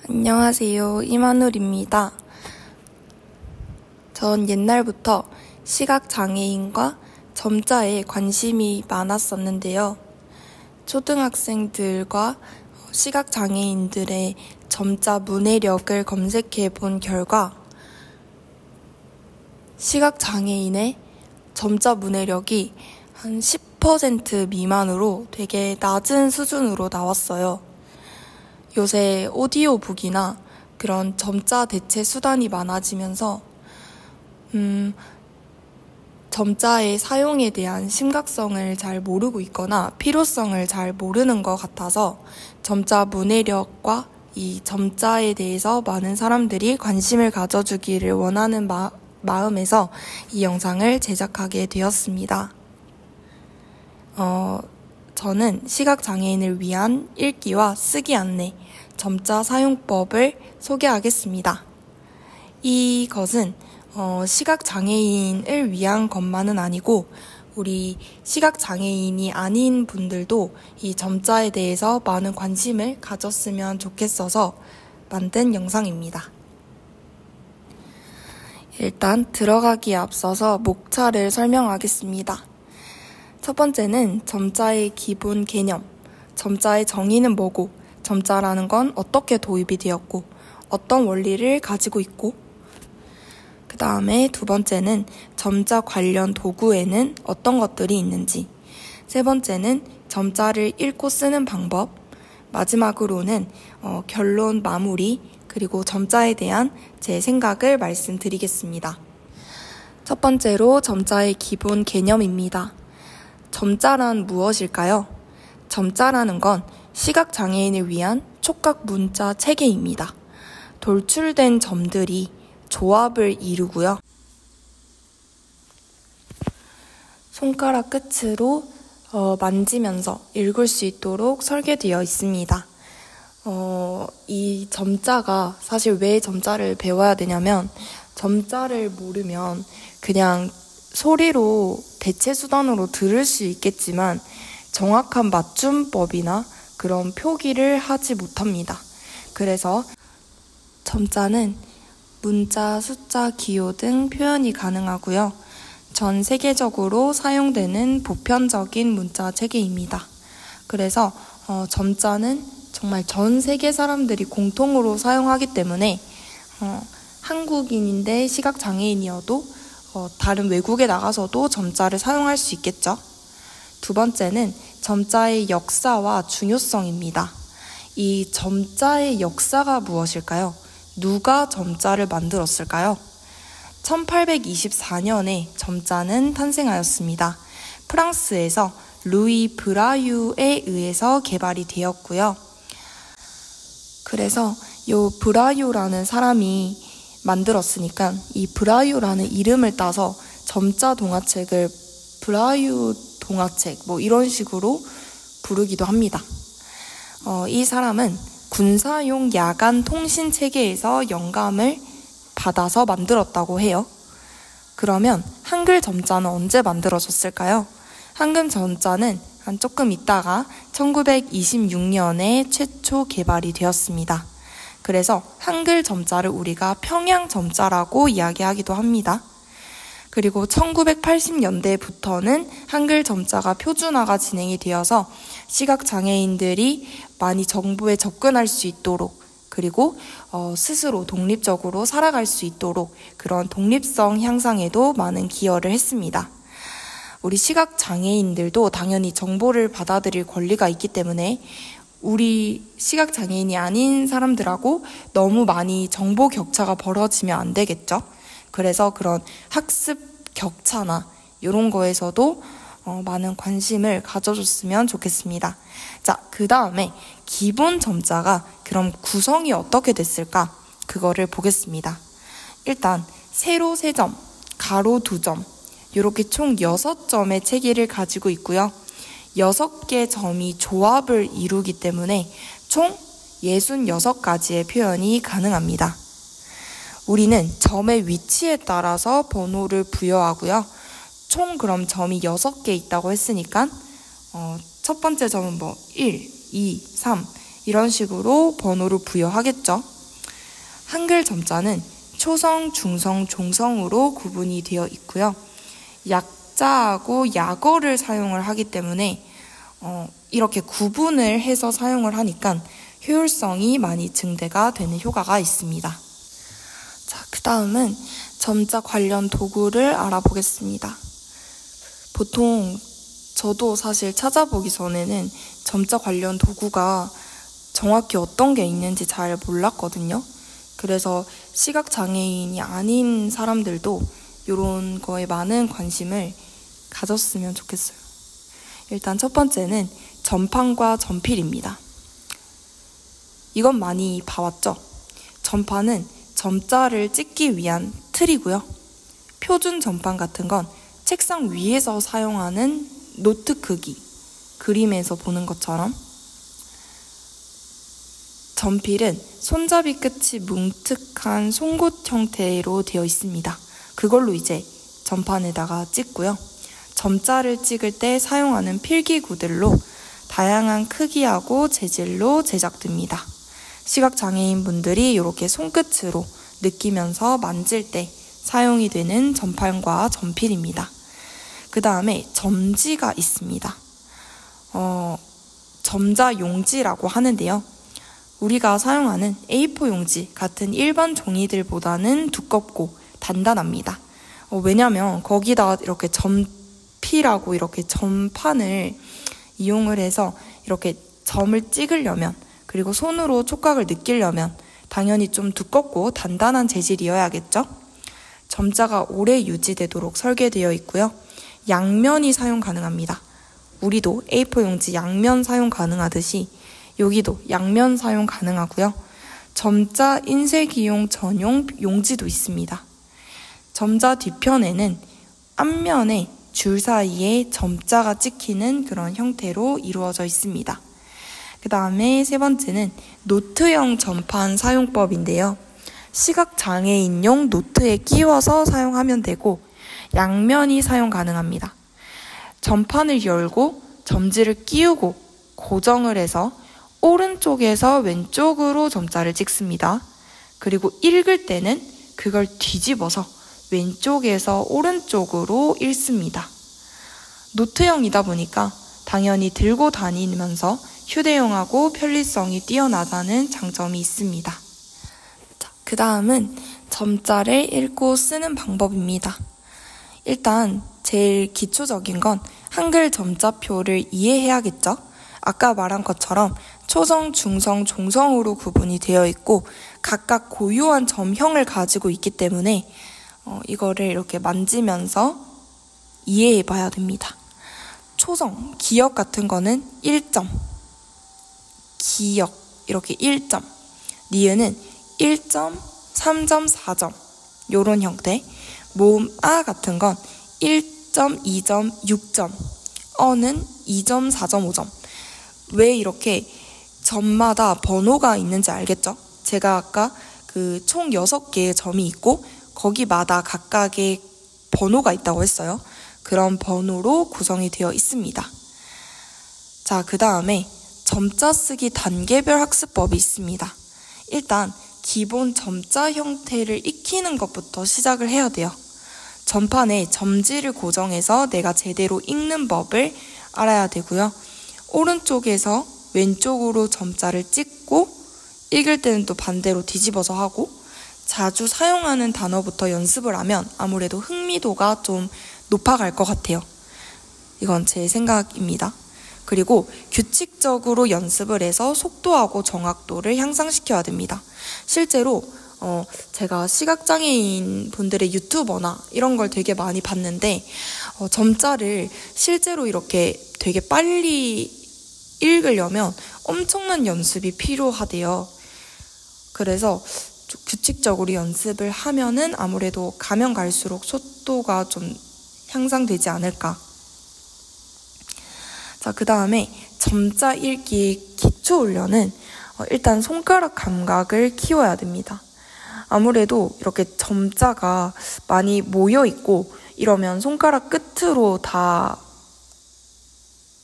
안녕하세요. 이만울입니다. 전 옛날부터 시각장애인과 점자에 관심이 많았었는데요. 초등학생들과 시각장애인들의 점자 문해력을 검색해 본 결과 시각장애인의 점자 문해력이 한 10% 미만으로 되게 낮은 수준으로 나왔어요. 요새 오디오북이나 그런 점자 대체 수단이 많아지면서 점자의 사용에 대한 심각성을 잘 모르고 있거나 필요성을 잘 모르는 것 같아서 점자 문해력과 이 점자에 대해서 많은 사람들이 관심을 가져주기를 원하는 마음에서 이 영상을 제작하게 되었습니다. 저는 시각장애인을 위한 읽기와 쓰기 안내, 점자 사용법을 소개하겠습니다. 이것은 시각장애인을 위한 것만은 아니고 우리 시각장애인이 아닌 분들도 이 점자에 대해서 많은 관심을 가졌으면 좋겠어서 만든 영상입니다. 일단 들어가기에 앞서서 목차를 설명하겠습니다. 첫 번째는 점자의 기본 개념, 점자의 정의는 뭐고, 점자라는 건 어떻게 도입이 되었고, 어떤 원리를 가지고 있고, 그 다음에 두 번째는 점자 관련 도구에는 어떤 것들이 있는지, 세 번째는 점자를 읽고 쓰는 방법, 마지막으로는 결론 마무리, 그리고 점자에 대한 제 생각을 말씀드리겠습니다. 첫 번째로 점자의 기본 개념입니다. 점자란 무엇일까요? 점자라는 건 시각장애인을 위한 촉각 문자 체계입니다. 돌출된 점들이 조합을 이루고요. 손가락 끝으로 만지면서 읽을 수 있도록 설계되어 있습니다. 이 점자가 사실 왜 점자를 배워야 되냐면 점자를 모르면 그냥 소리로 대체 수단으로 들을 수 있겠지만 정확한 맞춤법이나 그런 표기를 하지 못합니다. 그래서 점자는 문자, 숫자, 기호 등 표현이 가능하고요. 전 세계적으로 사용되는 보편적인 문자 체계입니다. 그래서 점자는 정말 전 세계 사람들이 공통으로 사용하기 때문에 한국인인데 시각장애인이어도 다른 외국에 나가서도 점자를 사용할 수 있겠죠. 두 번째는 점자의 역사와 중요성입니다. 이 점자의 역사가 무엇일까요? 누가 점자를 만들었을까요? 1824년에 점자는 탄생하였습니다. 프랑스에서 루이 브라유에 의해서 개발이 되었고요. 그래서 이 브라유라는 사람이 만들었으니까 이 브라유라는 이름을 따서 점자 동화책을 브라유 동화책 이런 식으로 부르기도 합니다. 이 사람은 군사용 야간 통신 체계에서 영감을 받아서 만들었다고 해요. 그러면 한글 점자는 언제 만들어졌을까요? 한글 점자는 조금 있다가 1926년에 최초 개발이 되었습니다. 그래서 한글 점자를 우리가 평양 점자라고 이야기하기도 합니다. 그리고 1980년대부터는 한글 점자가 표준화가 진행이 되어서 시각장애인들이 많이 정보에 접근할 수 있도록 그리고 스스로 독립적으로 살아갈 수 있도록 그런 독립성 향상에도 많은 기여를 했습니다. 우리 시각장애인들도 당연히 정보를 받아들일 권리가 있기 때문에 우리 시각장애인이 아닌 사람들하고 너무 많이 정보 격차가 벌어지면 안 되겠죠. 그래서 그런 학습 격차나 이런 거에서도 많은 관심을 가져줬으면 좋겠습니다. 자, 그 다음에 기본 점자가 그럼 구성이 어떻게 됐을까? 그거를 보겠습니다. 일단 세로 3점, 가로 2점 이렇게 총 6점의 체계를 가지고 있고요. 6개 점이 조합을 이루기 때문에 총 66가지의 표현이 가능합니다. 우리는 점의 위치에 따라서 번호를 부여하고요. 총 그럼 점이 6개 있다고 했으니까 첫 번째 점은 1, 2, 3 이런 식으로 번호를 부여하겠죠. 한글 점자는 초성, 중성, 종성으로 구분이 되어 있고요. 약자하고 약어를 사용을 하기 때문에 이렇게 구분을 해서 사용을 하니까 효율성이 많이 증대가 되는 효과가 있습니다. 자, 그 다음은 점자 관련 도구를 알아보겠습니다. 보통 저도 사실 찾아보기 전에는 점자 관련 도구가 정확히 어떤 게 있는지 잘 몰랐거든요. 그래서 시각장애인이 아닌 사람들도 이런 거에 많은 관심을 가졌으면 좋겠어요. 일단 첫 번째는 전판과 전필입니다. 이건 많이 봐왔죠? 전판은 점자를 찍기 위한 틀이고요. 표준 전판 같은 건 책상 위에서 사용하는 노트 크기, 그림에서 보는 것처럼. 전필은 손잡이 끝이 뭉툭한 송곳 형태로 되어 있습니다. 그걸로 이제 전판에다가 찍고요. 점자를 찍을 때 사용하는 필기구들로 다양한 크기하고 재질로 제작됩니다. 시각장애인 분들이 이렇게 손끝으로 느끼면서 만질 때 사용이 되는 전판과 전필입니다. 그 다음에 점지가 있습니다. 점자 용지라고 하는데요. 우리가 사용하는 A4 용지 같은 일반 종이들보다는 두껍고 단단합니다. 왜냐면 거기다 이렇게 점피라고 이렇게 점판을 이용을 해서 이렇게 점을 찍으려면, 그리고 손으로 촉각을 느끼려면 당연히 좀 두껍고 단단한 재질이어야겠죠? 점자가 오래 유지되도록 설계되어 있고요. 양면이 사용 가능합니다. 우리도 A4 용지 양면 사용 가능하듯이 여기도 양면 사용 가능하고요. 점자 인쇄기용 전용 용지도 있습니다. 점자 뒤편에는 앞면에 줄 사이에 점자가 찍히는 그런 형태로 이루어져 있습니다. 그 다음에 세 번째는 노트형 전판 사용법인데요. 시각장애인용 노트에 끼워서 사용하면 되고 양면이 사용 가능합니다. 전판을 열고 점지를 끼우고 고정을 해서 오른쪽에서 왼쪽으로 점자를 찍습니다. 그리고 읽을 때는 그걸 뒤집어서 왼쪽에서 오른쪽으로 읽습니다. 노트형이다 보니까 당연히 들고 다니면서 휴대용하고 편리성이 뛰어나다는 장점이 있습니다. 그 다음은 점자를 읽고 쓰는 방법입니다. 일단 제일 기초적인 건 한글 점자표를 이해해야겠죠? 아까 말한 것처럼 초성, 중성, 종성으로 구분이 되어 있고 각각 고유한 점형을 가지고 있기 때문에 이거를 이렇게 만지면서 이해해 봐야 됩니다. 초성, 기역 같은 거는 1점, 기역 이렇게 1점, 니은은 1점, 3점, 4점 요런 형태, 모음 아 같은 건 1점, 2점, 6점, 어는 2점, 4점, 5점. 왜 이렇게 점마다 번호가 있는지 알겠죠? 제가 아까 그 총 6개의 점이 있고 거기마다 각각의 번호가 있다고 했어요. 그런 번호로 구성이 되어 있습니다. 자, 그 다음에 점자 쓰기 단계별 학습법이 있습니다. 일단 기본 점자 형태를 익히는 것부터 시작을 해야 돼요. 전판에 점지를 고정해서 내가 제대로 읽는 법을 알아야 되고요. 오른쪽에서 왼쪽으로 점자를 찍고 읽을 때는 또 반대로 뒤집어서 하고 자주 사용하는 단어부터 연습을 하면 아무래도 흥미도가 좀 높아갈 것 같아요. 이건 제 생각입니다. 그리고 규칙적으로 연습을 해서 속도하고 정확도를 향상시켜야 됩니다. 실제로 제가 시각장애인 분들의 유튜버나 이런 걸 되게 많이 봤는데 점자를 실제로 이렇게 되게 빨리 읽으려면 엄청난 연습이 필요하대요. 그래서 규칙적으로 연습을 하면은 아무래도 가면 갈수록 속도가 좀 향상되지 않을까. 자, 그 다음에 점자 읽기 기초 훈련은 일단 손가락 감각을 키워야 됩니다. 아무래도 이렇게 점자가 많이 모여 있고 이러면 손가락 끝으로 다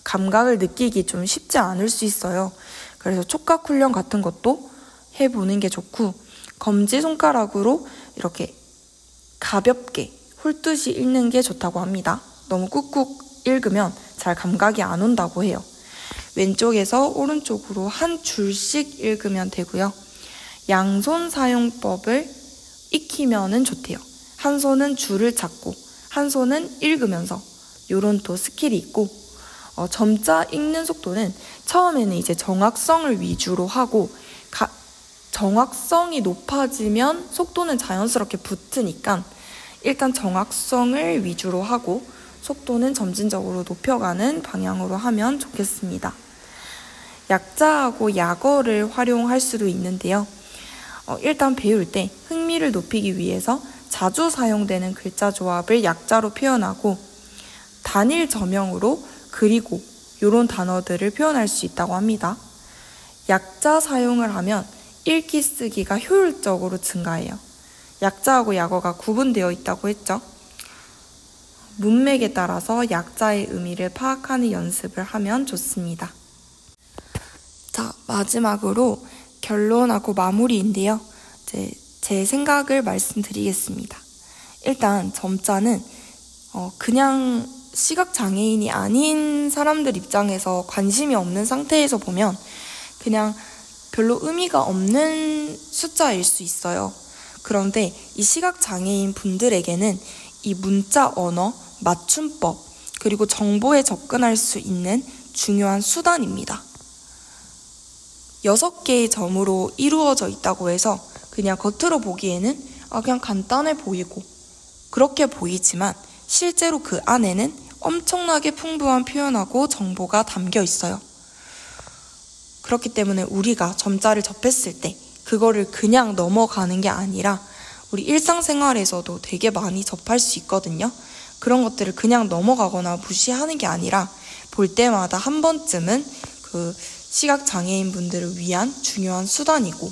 감각을 느끼기 좀 쉽지 않을 수 있어요. 그래서 촉각 훈련 같은 것도 해보는 게 좋고, 검지손가락으로 이렇게 가볍게 훑듯이 읽는 게 좋다고 합니다. 너무 꾹꾹 읽으면 잘 감각이 안 온다고 해요. 왼쪽에서 오른쪽으로 한 줄씩 읽으면 되고요. 양손 사용법을 익히면은 좋대요. 한 손은 줄을 잡고 한 손은 읽으면서 요런 또 스킬이 있고, 점자 읽는 속도는 처음에는 이제 정확성을 위주로 하고 정확성이 높아지면 속도는 자연스럽게 붙으니까 일단 정확성을 위주로 하고 속도는 점진적으로 높여가는 방향으로 하면 좋겠습니다. 약자하고 약어를 활용할 수도 있는데요. 일단 배울 때 흥미를 높이기 위해서 자주 사용되는 글자 조합을 약자로 표현하고 단일 저명으로 그리고 이런 단어들을 표현할 수 있다고 합니다. 약자 사용을 하면 읽기 쓰기가 효율적으로 증가해요. 약자하고 약어가 구분되어 있다고 했죠. 문맥에 따라서 약자의 의미를 파악하는 연습을 하면 좋습니다. 자, 마지막으로 결론하고 마무리인데요. 제 생각을 말씀드리겠습니다. 일단 점자는 그냥 시각장애인이 아닌 사람들 입장에서 관심이 없는 상태에서 보면 그냥 별로 의미가 없는 숫자일 수 있어요. 그런데 이 시각장애인 분들에게는 이 문자 언어, 맞춤법, 그리고 정보에 접근할 수 있는 중요한 수단입니다. 6개의 점으로 이루어져 있다고 해서 그냥 겉으로 보기에는 그냥 간단해 보이고 그렇게 보이지만 실제로 그 안에는 엄청나게 풍부한 표현하고 정보가 담겨 있어요. 그렇기 때문에 우리가 점자를 접했을 때 그거를 그냥 넘어가는 게 아니라 우리 일상생활에서도 되게 많이 접할 수 있거든요. 그런 것들을 그냥 넘어가거나 무시하는 게 아니라 볼 때마다 한 번쯤은 그 시각장애인 분들을 위한 중요한 수단이고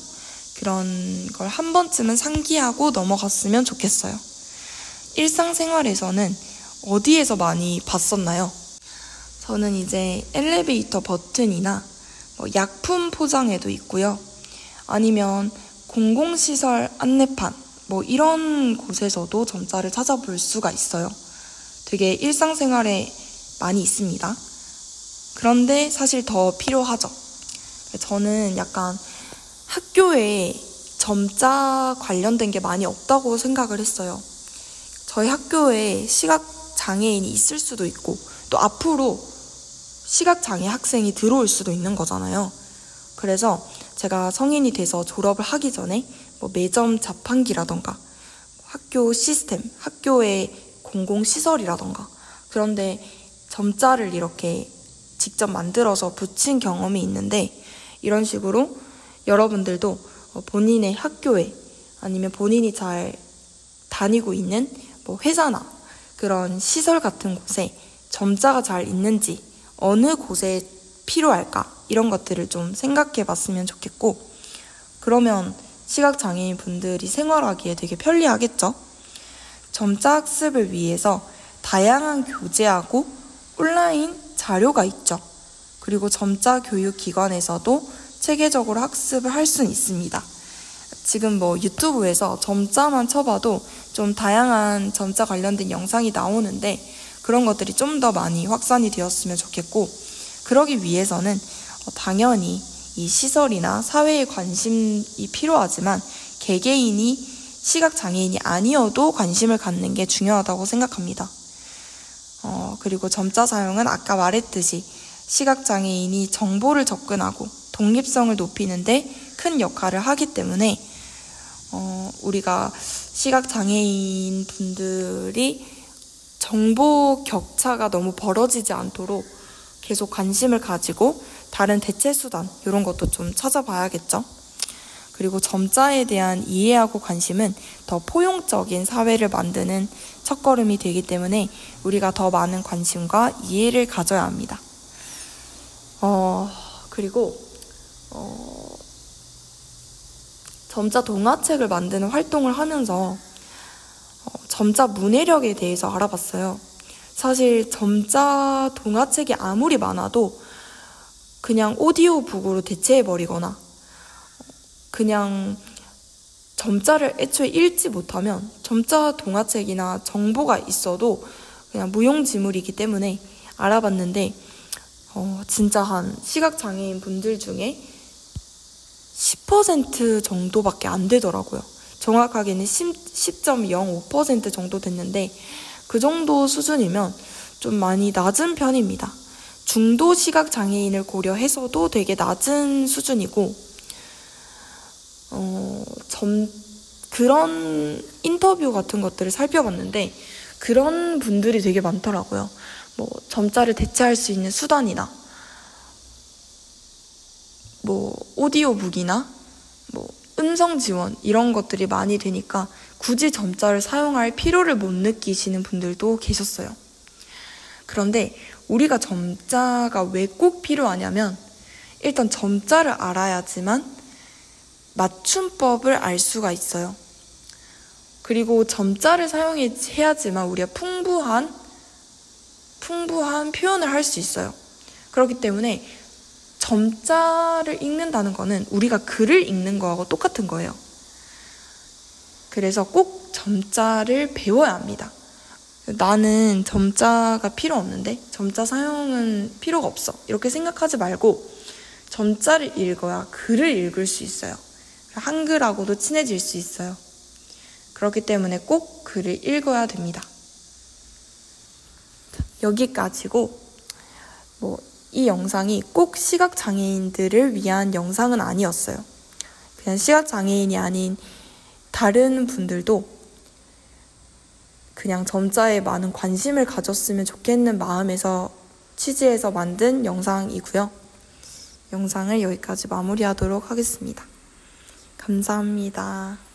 그런 걸 한 번쯤은 상기하고 넘어갔으면 좋겠어요. 일상생활에서는 어디에서 많이 봤었나요? 저는 이제 엘리베이터 버튼이나 약품 포장에도 있고요. 아니면 공공시설 안내판 이런 곳에서도 점자를 찾아볼 수가 있어요. 되게 일상생활에 많이 있습니다. 그런데 사실 더 필요하죠. 저는 약간 학교에 점자 관련된 게 많이 없다고 생각을 했어요. 저희 학교에 시각장애인이 있을 수도 있고 또 앞으로 시각장애 학생이 들어올 수도 있는 거잖아요. 그래서 제가 성인이 돼서 졸업을 하기 전에 매점 자판기라던가 학교 시스템, 학교의 공공시설이라던가 그런데 점자를 이렇게 직접 만들어서 붙인 경험이 있는데 이런 식으로 여러분들도 본인의 학교에 아니면 본인이 잘 다니고 있는 회사나 그런 시설 같은 곳에 점자가 잘 있는지 어느 곳에 필요할까 이런 것들을 좀 생각해 봤으면 좋겠고 그러면 시각장애인 분들이 생활하기에 되게 편리하겠죠? 점자 학습을 위해서 다양한 교재하고 온라인 자료가 있죠. 그리고 점자 교육기관에서도 체계적으로 학습을 할 수는 있습니다. 지금 유튜브에서 점자만 쳐봐도 좀 다양한 점자 관련된 영상이 나오는데 그런 것들이 좀 더 많이 확산이 되었으면 좋겠고 그러기 위해서는 당연히 이 시설이나 사회의 관심이 필요하지만 개개인이 시각장애인이 아니어도 관심을 갖는 게 중요하다고 생각합니다. 그리고 점자 사용은 아까 말했듯이 시각장애인이 정보를 접근하고 독립성을 높이는데 큰 역할을 하기 때문에 우리가 시각장애인 분들이 정보 격차가 너무 벌어지지 않도록 계속 관심을 가지고 다른 대체 수단 이런 것도 좀 찾아봐야겠죠. 그리고 점자에 대한 이해하고 관심은 더 포용적인 사회를 만드는 첫걸음이 되기 때문에 우리가 더 많은 관심과 이해를 가져야 합니다. 그리고 점자 동화책을 만드는 활동을 하면서 점자 문해력에 대해서 알아봤어요. 사실 점자 동화책이 아무리 많아도 그냥 오디오북으로 대체해버리거나 그냥 점자를 애초에 읽지 못하면 점자 동화책이나 정보가 있어도 그냥 무용지물이기 때문에 알아봤는데 진짜 한 시각장애인 분들 중에 10% 정도밖에 안 되더라고요. 정확하게는 10.05% 정도 됐는데 그 정도 수준이면 좀 많이 낮은 편입니다. 중도 시각장애인을 고려해서도 되게 낮은 수준이고 그런 인터뷰 같은 것들을 살펴봤는데 그런 분들이 되게 많더라고요. 뭐 점자를 대체할 수 있는 수단이나 뭐 오디오북이나 뭐 음성 지원 이런 것들이 많이 되니까 굳이 점자를 사용할 필요를 못 느끼시는 분들도 계셨어요. 그런데 우리가 점자가 왜 꼭 필요하냐면 일단 점자를 알아야지만 맞춤법을 알 수가 있어요. 그리고 점자를 사용해야지만 우리가 풍부한 표현을 할 수 있어요. 그렇기 때문에 점자를 읽는다는 거는 우리가 글을 읽는 거하고 똑같은 거예요. 그래서 꼭 점자를 배워야 합니다. 나는 점자가 필요 없는데 점자 사용은 필요가 없어 이렇게 생각하지 말고 점자를 읽어야 글을 읽을 수 있어요. 한글하고도 친해질 수 있어요. 그렇기 때문에 꼭 글을 읽어야 됩니다. 여기까지고 이 영상이 꼭 시각장애인들을 위한 영상은 아니었어요. 그냥 시각장애인이 아닌 다른 분들도 그냥 점자에 많은 관심을 가졌으면 좋겠는 마음에서 취지해서 만든 영상이고요. 영상을 여기까지 마무리하도록 하겠습니다. 감사합니다.